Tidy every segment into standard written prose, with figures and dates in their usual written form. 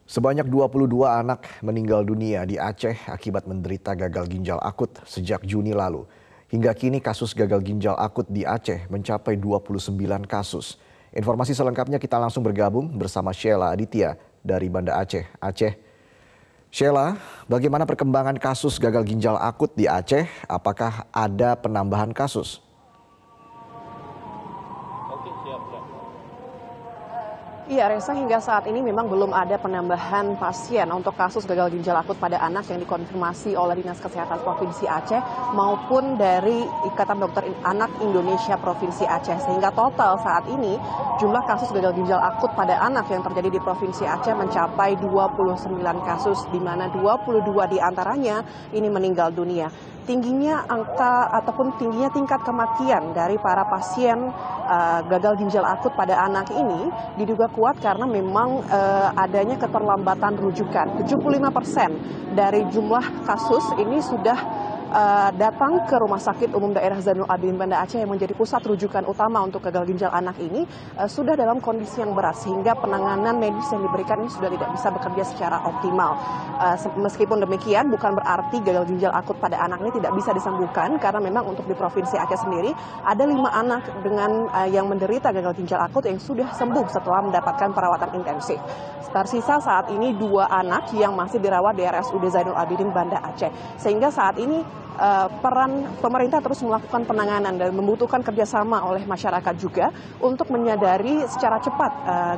Sebanyak 22 anak meninggal dunia di Aceh akibat menderita gagal ginjal akut sejak Juni lalu. Hingga kini kasus gagal ginjal akut di Aceh mencapai 29 kasus. Informasi selengkapnya kita langsung bergabung bersama Sheila Aditya dari Banda Aceh. Sheila, bagaimana perkembangan kasus gagal ginjal akut di Aceh? Apakah ada penambahan kasus? Iya, Reza, hingga saat ini memang belum ada penambahan pasien untuk kasus gagal ginjal akut pada anak yang dikonfirmasi oleh Dinas Kesehatan Provinsi Aceh maupun dari Ikatan Dokter Anak Indonesia Provinsi Aceh. Sehingga total saat ini jumlah kasus gagal ginjal akut pada anak yang terjadi di Provinsi Aceh mencapai 29 kasus, di mana 22 diantaranya ini meninggal dunia. Tingginya angka ataupun tingginya tingkat kematian dari para pasien gagal ginjal akut pada anak ini diduga kuat karena memang adanya keterlambatan rujukan. 75% dari jumlah kasus ini sudah datang ke Rumah Sakit Umum Daerah Zainul Abidin Banda Aceh yang menjadi pusat rujukan utama untuk gagal ginjal anak ini sudah dalam kondisi yang berat sehingga penanganan medis yang diberikan ini sudah tidak bisa bekerja secara optimal. Meskipun demikian bukan berarti gagal ginjal akut pada anak ini tidak bisa disembuhkan karena memang untuk di Provinsi Aceh sendiri ada 5 anak dengan yang menderita gagal ginjal akut yang sudah sembuh setelah mendapatkan perawatan intensif. Tersisa saat ini 2 anak yang masih dirawat di RSUD Zainul Abidin Banda Aceh. Sehingga saat ini peran pemerintah terus melakukan penanganan dan membutuhkan kerjasama oleh masyarakat juga untuk menyadari secara cepat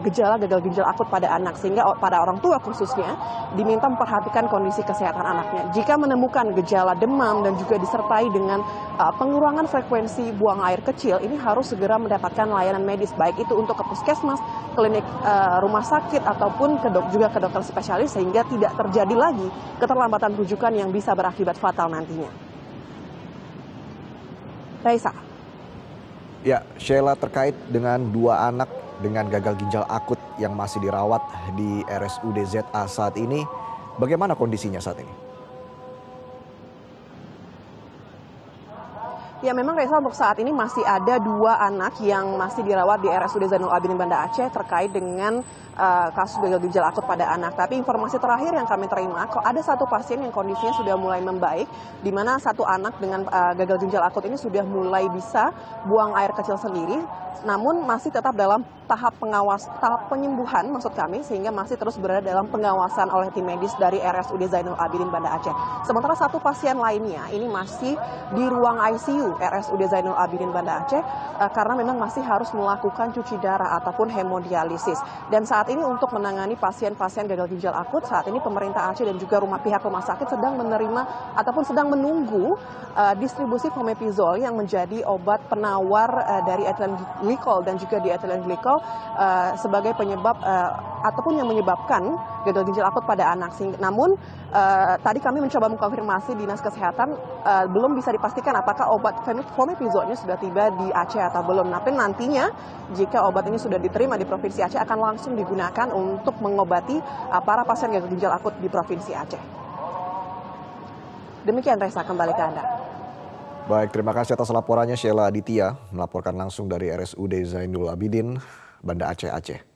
gejala gagal ginjal akut pada anak, sehingga pada orang tua khususnya diminta memperhatikan kondisi kesehatan anaknya. Jika menemukan gejala demam dan juga disertai dengan pengurangan frekuensi buang air kecil, ini harus segera mendapatkan layanan medis, baik itu untuk ke puskesmas, klinik rumah sakit ataupun juga ke dokter spesialis, sehingga tidak terjadi lagi keterlambatan rujukan yang bisa berakibat fatal nantinya. Raisa. Ya, Sheila, terkait dengan 2 anak dengan gagal ginjal akut yang masih dirawat di RSUD ZA saat ini, bagaimana kondisinya saat ini? Ya, memang Reza, untuk saat ini masih ada 2 anak yang masih dirawat di RSUD Zainul Abidin Banda Aceh terkait dengan kasus gagal ginjal akut pada anak. Tapi informasi terakhir yang kami terima, ada 1 pasien yang kondisinya sudah mulai membaik, di mana 1 anak dengan gagal ginjal akut ini sudah mulai bisa buang air kecil sendiri, namun masih tetap dalam tahap penyembuhan maksud kami, sehingga masih terus berada dalam pengawasan oleh tim medis dari RSUD Zainul Abidin Banda Aceh. Sementara 1 pasien lainnya ini masih di ruang ICU RSUD Zainul Abidin Banda Aceh karena memang masih harus melakukan cuci darah ataupun hemodialisis. Dan saat ini untuk menangani pasien-pasien gagal ginjal akut, saat ini pemerintah Aceh dan juga pihak rumah sakit sedang menerima ataupun sedang menunggu distribusi fomepizol yang menjadi obat penawar dari ethylene glikol dan juga diethylene glikol sebagai penyebab ataupun yang menyebabkan gagal ginjal akut pada anak. Namun tadi kami mencoba mengkonfirmasi Dinas Kesehatan, belum bisa dipastikan apakah obat fomepizolnya sudah tiba di Aceh atau belum. Tapi nantinya jika obat ini sudah diterima di Provinsi Aceh akan langsung digunakan untuk mengobati para pasien gagal ginjal akut di Provinsi Aceh. Demikian, Reza, kembali ke Anda. Baik, terima kasih atas laporannya Sheila Aditya melaporkan langsung dari RSUD Zainul Abidin, Banda Aceh.